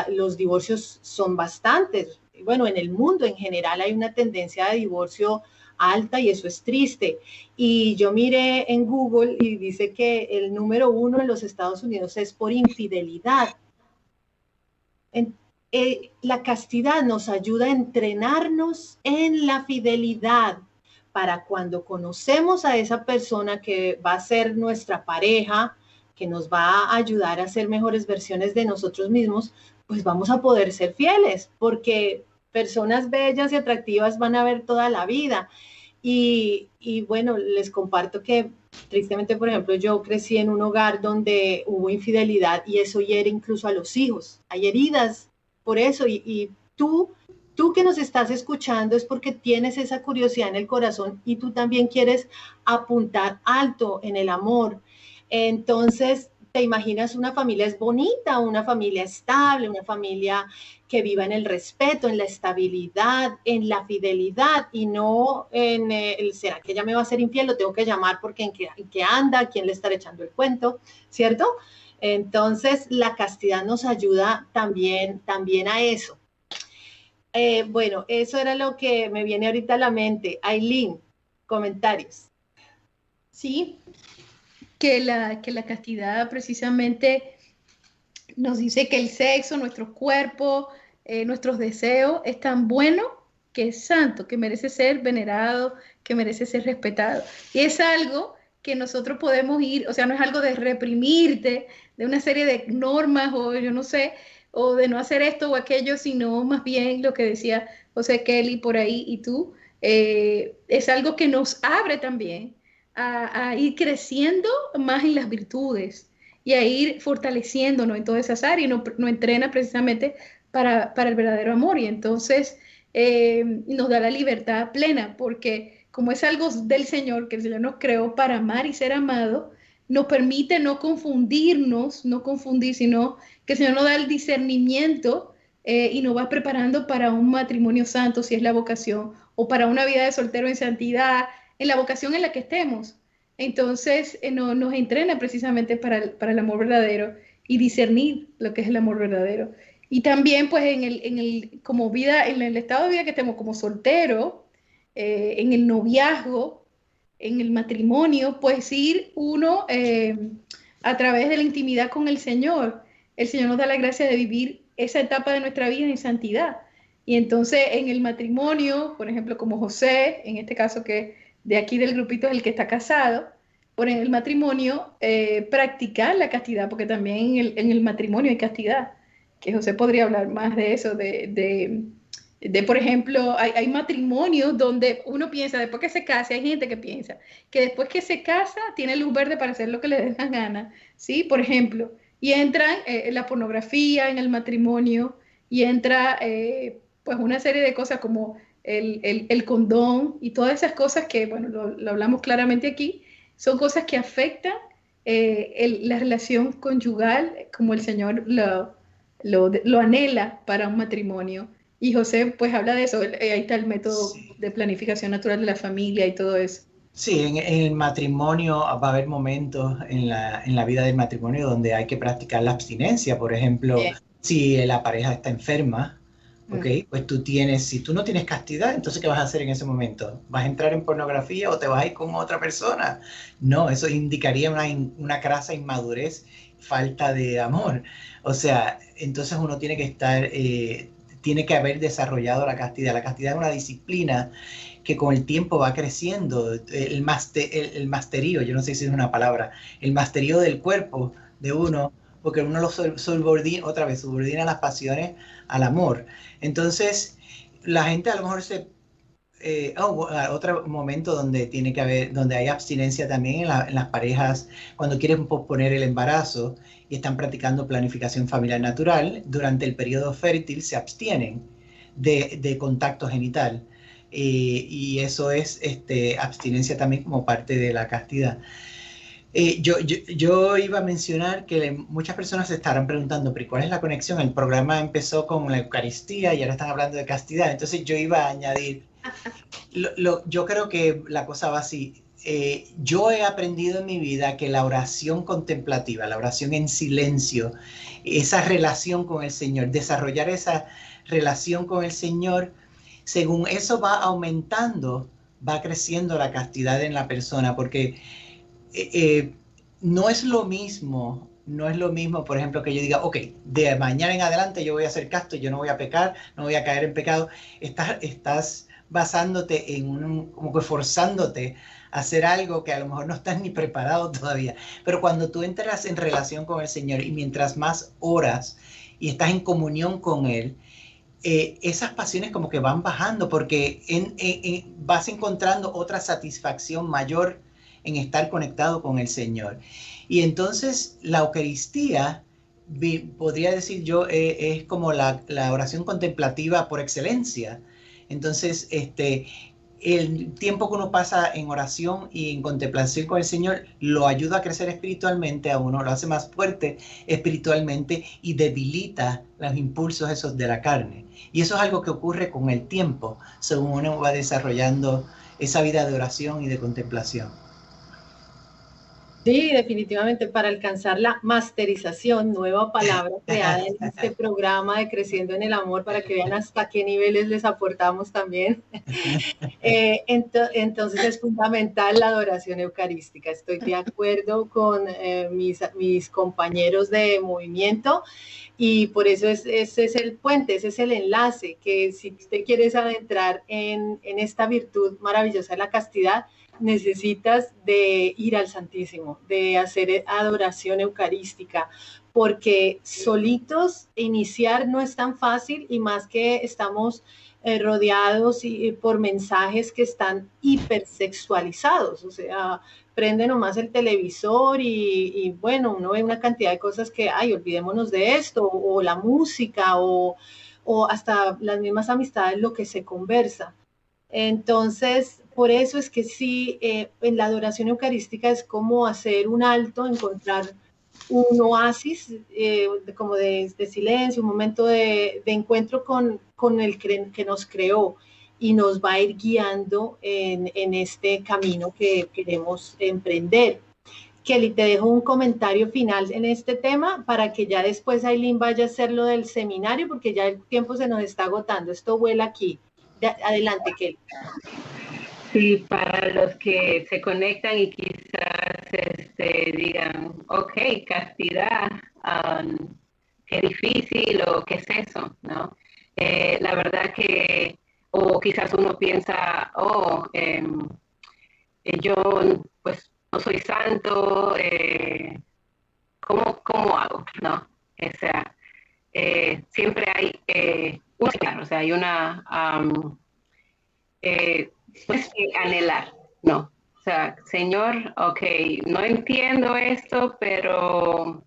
los divorcios son bastantes. Bueno, en el mundo en general hay una tendencia de divorcio alta y eso es triste. Y yo miré en Google y dice que el número 1 en los Estados Unidos es por infidelidad. La castidad nos ayuda a entrenarnos en la fidelidad para cuando conocemos a esa persona que va a ser nuestra pareja, que nos va a ayudar a ser mejores versiones de nosotros mismos, pues vamos a poder ser fieles, porque personas bellas y atractivas van a ver toda la vida. Y bueno, les comparto que tristemente, por ejemplo, yo crecí en un hogar donde hubo infidelidad y eso hiere incluso a los hijos. Hay heridas por eso y tú que nos estás escuchando es porque tienes esa curiosidad en el corazón y tú también quieres apuntar alto en el amor. Entonces, te imaginas una familia es bonita, una familia estable, una familia que viva en el respeto, en la estabilidad, en la fidelidad y no en ¿será que ella me va a ser infiel? Lo tengo que llamar porque en qué anda, quién le estará echando el cuento, ¿cierto? Entonces, la castidad nos ayuda también a eso. Bueno, eso era lo que me viene ahorita a la mente. Aileen, comentarios. Sí, que la castidad precisamente nos dice que el sexo, nuestro cuerpo, nuestros deseos es tan bueno que es santo, que merece ser venerado, que merece ser respetado. Y es algo que nosotros podemos ir, o sea, no es algo de reprimirte, de una serie de normas o yo no sé, o de no hacer esto o aquello, sino más bien lo que decía José Kelly por ahí y tú, es algo que nos abre también a ir creciendo más en las virtudes y a ir fortaleciéndonos en todas esas áreas y nos entrena precisamente para el verdadero amor. Y entonces nos da la libertad plena, porque como es algo del Señor, que el Señor nos creó para amar y ser amado, nos permite no confundirnos, no confundir, sino que el Señor nos da el discernimiento y nos va preparando para un matrimonio santo, si es la vocación, o para una vida de soltero en santidad, en la vocación en la que estemos. Entonces nos entrena precisamente para el amor verdadero y discernir lo que es el amor verdadero. Y también pues como vida, en el estado de vida que estemos como soltero, en el noviazgo, en el matrimonio, pues ir uno a través de la intimidad con el Señor. El Señor nos da la gracia de vivir esa etapa de nuestra vida en santidad. Y entonces en el matrimonio, por ejemplo, como José, en este caso que de aquí del grupito es el que está casado, por en el matrimonio practicar la castidad, porque también en el matrimonio hay castidad, que José podría hablar más de eso, por ejemplo, hay matrimonios donde uno piensa, después que se casa, hay gente que piensa que después que se casa tiene luz verde para hacer lo que le dé la gana, ¿sí? Por ejemplo, y entran la pornografía en el matrimonio y entra pues una serie de cosas como el condón y todas esas cosas que, bueno, lo hablamos claramente aquí, son cosas que afectan la relación conyugal como el Señor lo anhela para un matrimonio. Y José pues habla de eso, ahí está el método de planificación natural de la familia y todo eso. Sí, en el matrimonio va a haber momentos en la vida del matrimonio donde hay que practicar la abstinencia. Por ejemplo, si la pareja está enferma, ¿ok? Pues si tú no tienes castidad, entonces ¿qué vas a hacer en ese momento? ¿Vas a entrar en pornografía o te vas a ir con otra persona? No, eso indicaría una crasa inmadurez, falta de amor. O sea, entonces uno tiene que estar, tiene que haber desarrollado la castidad. La castidad es una disciplina que con el tiempo va creciendo. El masterío, yo no sé si es una palabra, el masterío del cuerpo de uno, porque uno lo subordina las pasiones al amor. Entonces, la gente a lo mejor otro momento donde hay abstinencia también en las parejas, cuando quieren posponer el embarazo y están practicando planificación familiar natural, durante el periodo fértil se abstienen de contacto genital. Y eso es abstinencia también como parte de la castidad. Yo iba a mencionar que muchas personas se estarán preguntando, pero ¿cuál es la conexión? El programa empezó con la Eucaristía y ahora están hablando de castidad. Entonces yo iba a añadir, yo creo que la cosa va así. Yo he aprendido en mi vida que la oración contemplativa, la oración en silencio, esa relación con el Señor, desarrollar esa relación con el Señor, según eso va aumentando, va creciendo la castidad en la persona, porque no es lo mismo, por ejemplo, que yo diga, ok, de mañana en adelante yo voy a ser casto, yo no voy a pecar, no voy a caer en pecado. Estás basándote como que forzándote a hacer algo que a lo mejor no estás ni preparado todavía. Pero cuando tú entras en relación con el Señor y mientras más oras y estás en comunión con Él, esas pasiones como que van bajando, porque vas encontrando otra satisfacción mayor en estar conectado con el Señor. Y entonces la Eucaristía, podría decir yo, es como la oración contemplativa por excelencia. Entonces, el tiempo que uno pasa en oración y en contemplación con el Señor lo ayuda a crecer espiritualmente a uno, lo hace más fuerte espiritualmente y debilita los impulsos esos de la carne. Y eso es algo que ocurre con el tiempo, según uno va desarrollando esa vida de oración y de contemplación. Sí, definitivamente para alcanzar la masterización, nueva palabra creada en este programa de Creciendo en el Amor, para que vean hasta qué niveles les aportamos también. Entonces es fundamental la adoración eucarística. Estoy de acuerdo con mis compañeros de movimiento y por eso ese es el puente, ese es el enlace, que si usted quiere adentrar en esta virtud maravillosa de la castidad, necesitas de ir al Santísimo, de hacer adoración eucarística, porque solitos iniciar no es tan fácil y más que estamos rodeados por mensajes que están hipersexualizados, o sea, prende nomás el televisor y bueno, uno ve una cantidad de cosas que, ay, olvidémonos de esto, o la música, o hasta las mismas amistades, lo que se conversa. Entonces, por eso es que sí, en la adoración eucarística es como hacer un alto, encontrar un oasis como de silencio, un momento de encuentro con el que nos creó y nos va a ir guiando en este camino que queremos emprender. Kelly, te dejo un comentario final en este tema para que ya después Aileen vaya a hacer lo del seminario, porque ya el tiempo se nos está agotando. Esto vuela aquí. Adelante, Kelly. Sí, para los que se conectan y quizás digan, ok, castidad, qué difícil o qué es eso, ¿no? La verdad que, o quizás uno piensa, yo pues no soy santo, ¿cómo hago? ¿No? O sea, siempre hay o sea, hay una pues anhelar, no. O sea, Señor, ok, no entiendo esto, pero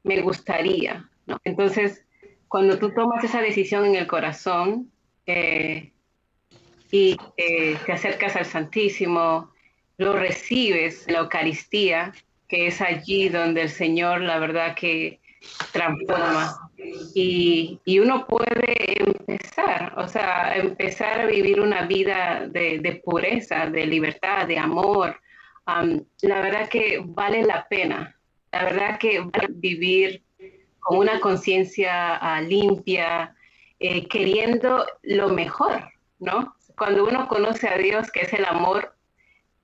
me gustaría, ¿no? Entonces, cuando tú tomas esa decisión en el corazón y te acercas al Santísimo, lo recibes, la Eucaristía, que es allí donde el Señor, la verdad que transforma. Y uno puede empezar, o sea, empezar a vivir una vida de pureza, de libertad, de amor. La verdad que vale la pena, la verdad que vale vivir con una conciencia limpia, queriendo lo mejor, ¿no? Cuando uno conoce a Dios, que es el amor,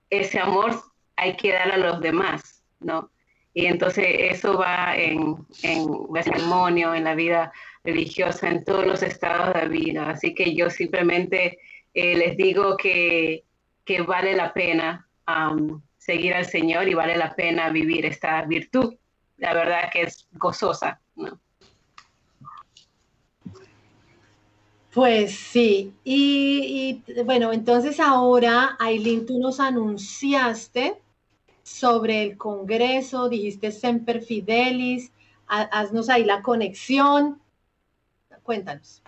ese amor hay que dar a los demás, ¿no? Y entonces eso va en el matrimonio, en la vida religiosa, en todos los estados de la vida. Así que yo simplemente les digo que vale la pena seguir al Señor y vale la pena vivir esta virtud. La verdad que es gozosa, ¿no? Pues sí, y bueno, entonces ahora, Aileen, tú nos anunciaste sobre el Congreso, dijiste Semper Fidelis, haznos ahí la conexión, cuéntanos.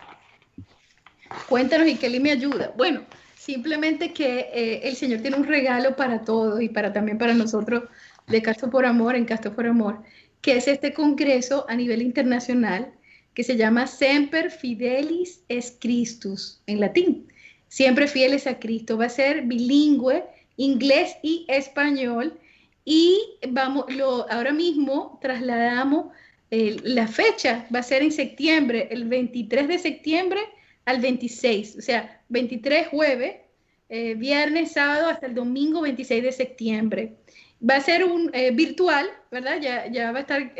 Cuéntanos y Kelly me ayuda. Bueno, simplemente que el Señor tiene un regalo para todos y también para nosotros de Castro por Amor, en Castro por Amor, que es este congreso a nivel internacional que se llama Semper Fidelis es Christus, en latín. Siempre fieles a Cristo. Va a ser bilingüe, inglés y español. Y ahora mismo trasladamos la fecha, va a ser en septiembre, el 23 de septiembre al 26, o sea, 23 jueves, viernes, sábado hasta el domingo 26 de septiembre. Va a ser un virtual, ¿verdad? Ya va a estar,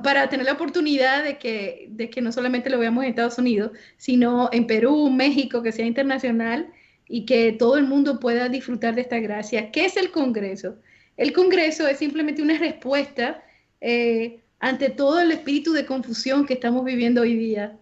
para tener la oportunidad de que no solamente lo veamos en Estados Unidos, sino en Perú, México, que sea internacional y que todo el mundo pueda disfrutar de esta gracia. ¿Qué es el Congreso? El Congreso es simplemente una respuesta ante todo el espíritu de confusión que estamos viviendo hoy día,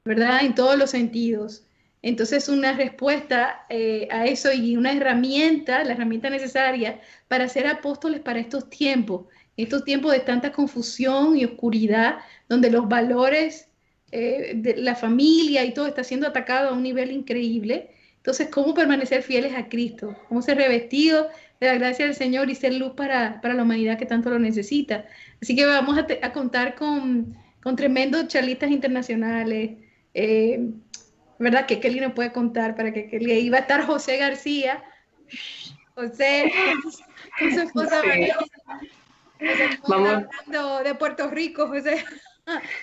¿verdad? En todos los sentidos. Entonces, una respuesta a eso y una herramienta, la herramienta necesaria para ser apóstoles para estos tiempos de tanta confusión y oscuridad, donde los valores de la familia y todo está siendo atacado a un nivel increíble. Entonces, ¿cómo permanecer fieles a Cristo? ¿Cómo ser revestidos de la gracia del Señor y ser luz para la humanidad que tanto lo necesita? Así que vamos a contar con tremendos charlistas internacionales, ¿verdad? Que Kelly nos puede contar para que Kelly... Ahí va a estar José García, José, con su esposa Sí. María. José nos va a Vamos. estar hablando de Puerto Rico, José.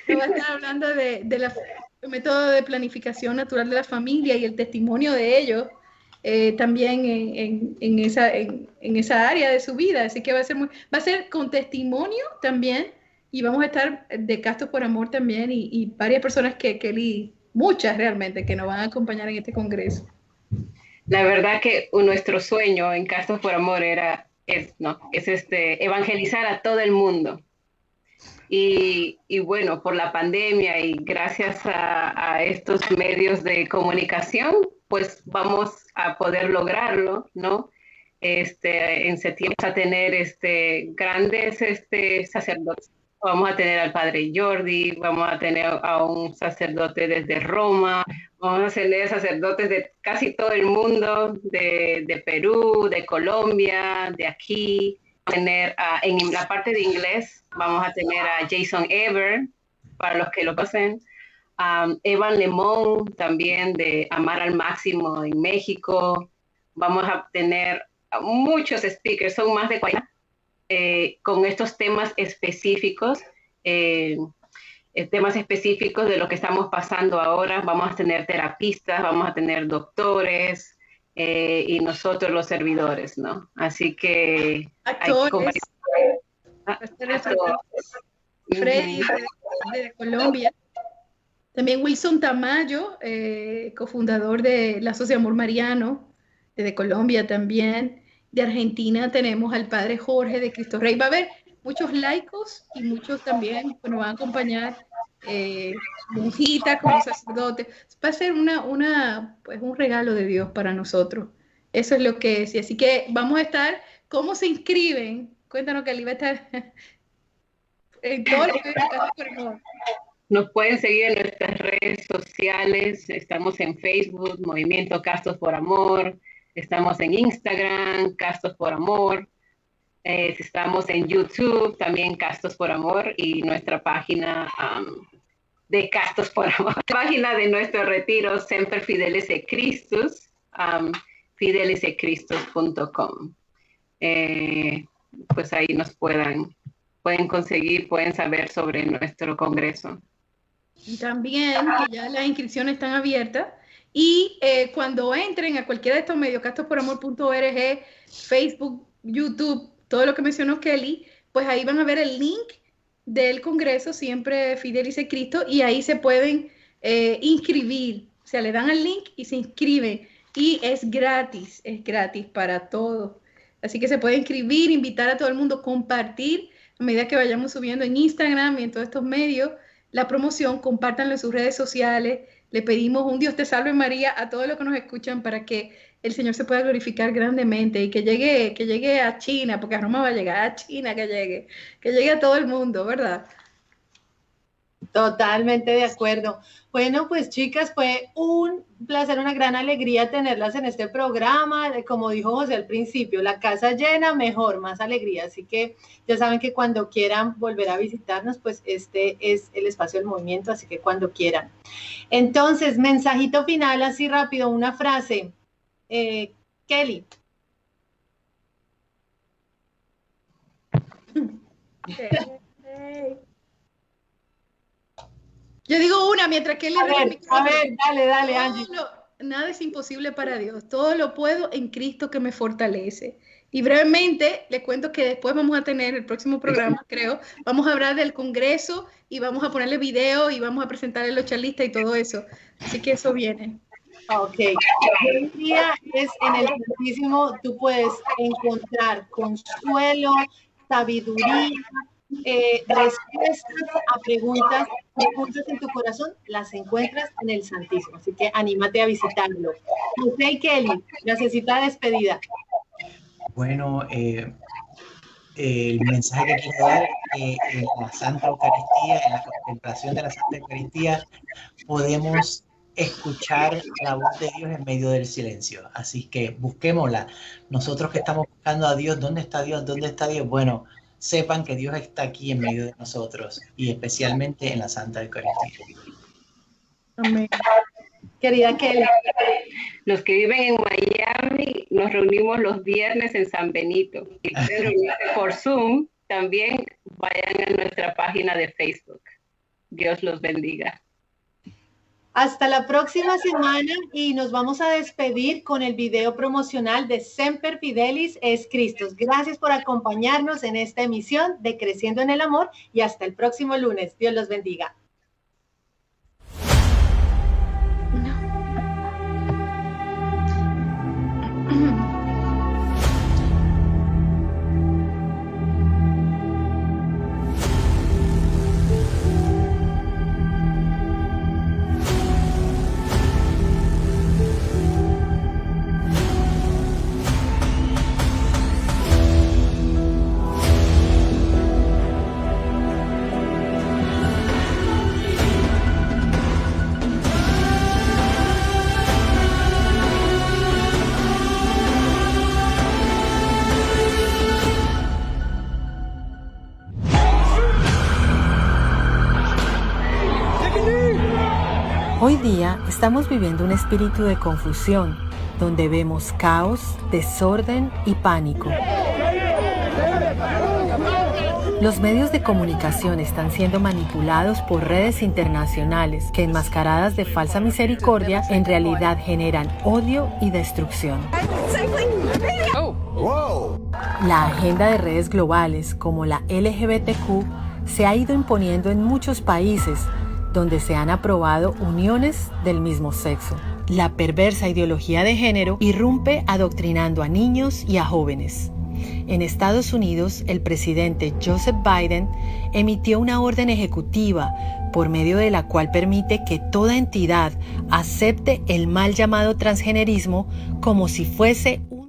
Nos va a estar hablando del método de planificación natural de la familia y el testimonio de ellos también en esa área de su vida. Así que va a ser con testimonio también, y vamos a estar de Castos por Amor también, y varias personas que muchas realmente, que nos van a acompañar en este congreso. La verdad que nuestro sueño en Castos por Amor es evangelizar a todo el mundo. Y bueno, por la pandemia y gracias a estos medios de comunicación, pues vamos a poder lograrlo, ¿no? En septiembre vamos a tener grandes sacerdotes. Vamos a tener al padre Jordi, vamos a tener a un sacerdote desde Roma, vamos a tener sacerdotes de casi todo el mundo, de Perú, de Colombia, de aquí. Tener en la parte de inglés vamos a tener a Jason Ever, para los que lo conocen, Evan Lemón, también de Amar al Máximo en México. Vamos a tener muchos speakers, son más de 40, con estos temas específicos de lo que estamos pasando ahora. Vamos a tener terapistas, vamos a tener doctores, y nosotros los servidores, ¿no? Así que actores, Freddy de Colombia, también Wilson Tamayo, cofundador de la Sociedad Amor Mariano, de Colombia también. De Argentina tenemos al padre Jorge de Cristo Rey. Va a haber muchos laicos y muchos también que nos van a acompañar, monjitas como sacerdotes. Va a ser pues un regalo de Dios para nosotros. Eso es lo que es. Y así que vamos a estar. ¿Cómo se inscriben? Cuéntanos, que él iba a estar en todo lo que nos pueden seguir en nuestras redes sociales. Estamos en Facebook, Movimiento Castos por Amor. Estamos en Instagram, Castos por Amor. Estamos en YouTube, también Castos por Amor, y nuestra página de Castos por Amor. Página de nuestro retiro, Semper Fidelis et Christus, fidelisetcristus.com. Pues ahí nos pueden conseguir, pueden saber sobre nuestro congreso. Y también que ya las inscripciones están abiertas. Y cuando entren a cualquiera de estos medios, castosporamor.org, Facebook, YouTube, todo lo que mencionó Kelly, pues ahí van a ver el link del congreso, siempre Fidelis et Cristo, y ahí se pueden inscribir. O sea, le dan al link y se inscriben. Y es gratis para todos. Así que se puede inscribir, invitar a todo el mundo, compartir a medida que vayamos subiendo en Instagram y en todos estos medios la promoción. Compártanlo en sus redes sociales. Le pedimos un Dios te salve María a todos los que nos escuchan, para que el Señor se pueda glorificar grandemente y que llegue a China, porque a Roma va a llegar, a China que llegue a todo el mundo, ¿verdad? Totalmente de acuerdo. Bueno, pues chicas, fue un placer, una gran alegría tenerlas en este programa. Como dijo José al principio, la casa llena, mejor, más alegría. Así que ya saben que cuando quieran volver a visitarnos, pues este es el espacio del movimiento, así que cuando quieran. Entonces, mensajito final, así rápido, una frase. Kelly. Yo digo una mientras que él a ver, dale, Angie. Nada es imposible para Dios. Todo lo puedo en Cristo que me fortalece. Y brevemente les cuento que después vamos a tener el próximo programa, creo. Vamos a hablar del Congreso y vamos a ponerle video y vamos a presentarle los charlistas y todo eso. Así que eso viene. Ok. Hoy día es en el Santísimo, tú puedes encontrar consuelo, sabiduría, respuestas a preguntas en tu corazón, las encuentras en el Santísimo, así que anímate a visitarlo. José y Kelly, necesita despedida. Bueno, el mensaje que quiero dar es que en la Santa Eucaristía, en la contemplación de la Santa Eucaristía, podemos escuchar la voz de Dios en medio del silencio, así que busquémosla. Nosotros que estamos buscando a Dios, ¿dónde está Dios? ¿Dónde está Dios? Bueno, sepan que Dios está aquí en medio de nosotros, y especialmente en la Santa Eucaristía. Amén. Querida Kelly. Los que viven en Miami, nos reunimos los viernes en San Benito. Y ustedes reunirse por Zoom, también vayan a nuestra página de Facebook. Dios los bendiga. Hasta la próxima semana y nos vamos a despedir con el video promocional de Semper Fidelis es Cristo. Gracias por acompañarnos en esta emisión de Creciendo en el Amor y hasta el próximo lunes. Dios los bendiga. Hoy día estamos viviendo un espíritu de confusión, donde vemos caos, desorden y pánico. Los medios de comunicación están siendo manipulados por redes internacionales que, enmascaradas de falsa misericordia, en realidad generan odio y destrucción. La agenda de redes globales, como la LGBTQ, se ha ido imponiendo en muchos países, donde se han aprobado uniones del mismo sexo. La perversa ideología de género irrumpe adoctrinando a niños y a jóvenes. En Estados Unidos, el presidente Joseph Biden emitió una orden ejecutiva por medio de la cual permite que toda entidad acepte el mal llamado transgenerismo como si fuese un